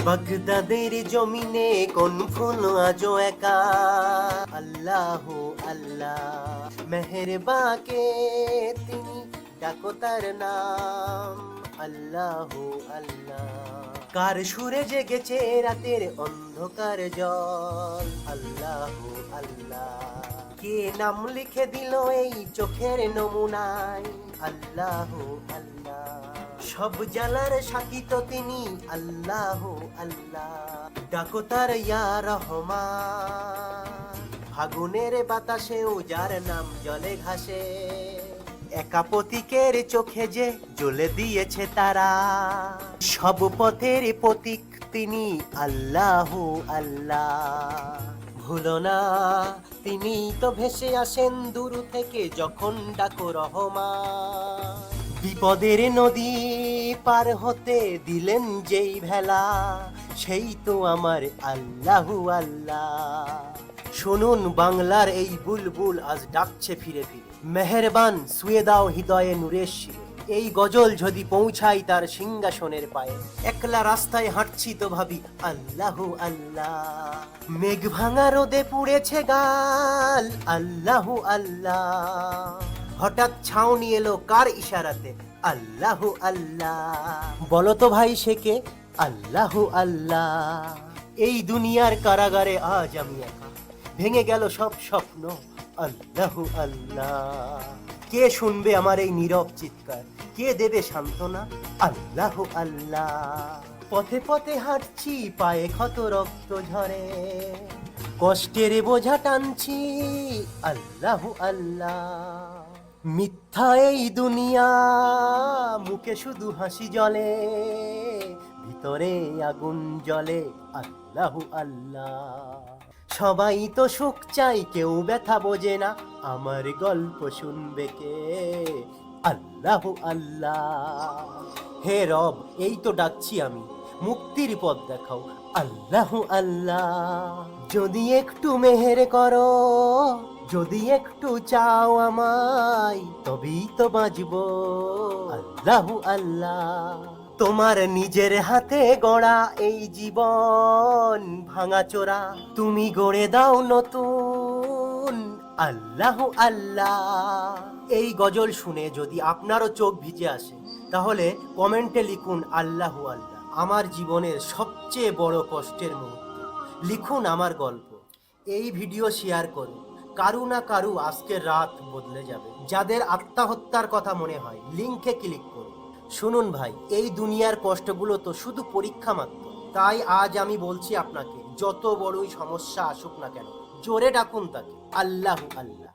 বাগদাদের জমিনে কোন ফুল আজো একা, আল্লাহ আল্লাহ মেহেরবাকে তিনি ডাকো তার নাম, আল্লাহ আল্লাহ। কার সুরে জেগেছে রাতের অন্ধকার জল, আল্লাহ আল্লাহ। কে নাম লিখে দিল এই চোখের নমুনায়, আল্লাহ আল্লাহ। সব জালার সাথী তো তিনি, আল্লাহ আল্লাহ। ডাকো তার ইয়া রহমান, ফাগুনের বাতাসেও যার নাম জলে ঘাসে, একা পথিকের চোখে যে জ্বলে দিয়েছে তারা, সব পথের প্রতীক তিনি, আল্লাহ আল্লাহ। ভুলো না তিনি তো ভেসে আসেন দূর থেকে যখন ডাকো রহমান। বিপদের নদী পার হতে দিলেন যেই ভেলা, সেই তো আমার আল্লাহ আল্লাহ। শুনুন বাংলার এই বুলবুল আজ ডাকছে ফিরে ফিরে, মেহেরবান শুয়ে দাও হৃদয়ে নূরের শিরে। এই গজল যদি পৌঁছাই তার সিংহাসনের পায়ে, একলা রাস্তায় হাঁটছি তো ভাবি আল্লাহ আল্লাহ। মেঘ ভাঙা রোদে পুড়েছে গাল, আল্লাহ আল্লাহ। হঠাৎ ছাউনি এলো কার ইশারাতে, আল্লাহ আল্লাহ। বলো তো ভাই সে কে, আল্লাহ আল্লাহ। এই দুনিয়ার কারাগারে আজ আমি একা, ভেঙে গেল সব স্বপ্ন, আল্লাহ আল্লাহ। কে শুনবে আমার এই নীরব চিৎকার, কে দেবে সান্ত্বনা, আল্লাহ আল্লাহ। পথে পথে হাঁটছি পায়ে ক্ষত রক্ত ঝরে, কষ্টের বোঝা টানছি, আল্লাহ আল্লাহ। মিথ্যা এই দুনিয়া, মুখে শুধু হাসি জ্বলে, ভিতরে আগুন জ্বলে, আল্লাহ আল্লাহ। সবাই তো সুখ চাই কেউ ব্যথা বোঝে না, আমার গল্প শুনবে কে, আল্লাহ আল্লাহ। হে রব এই তো ডাকছি আমি, মুক্তির পথ দেখাও, আল্লাহ আল্লাহ। যদি একটু মেহের করো, যদি একটু চাও আমায়, তবেই তো বাঁচবো, আল্লাহ আল্লাহ। তোমার নিজের হাতে গড়া এই জীবন ভাঙাচোরা, তুমি গড়ে দাও নতুন, আল্লাহ আল্লাহ। এই গজল শুনে যদি আপনারও চোখ ভিজে আসে, তাহলে কমেন্টে লিখুন আল্লাহ আল্লাহ। আমার জীবনের সবচেয়ে বড় কষ্টের মুহূর্ত, লিখুন আমার গল্প। এই ভিডিও শেয়ার করুন, কারু না কারু আজকের রাত বদলে যাবে। যাদের আত্মহত্যার কথা মনে হয় লিংকে ক্লিক করুন। শুনুন ভাই, এই দুনিয়ার কষ্টগুলো তো শুধু পরীক্ষা মাত্র। তাই আজ আমি বলছি আপনাকে, যত বড়ই সমস্যা আসুক না কেন, জোরে ডাকুন তাকে, আল্লাহ আল্লাহ।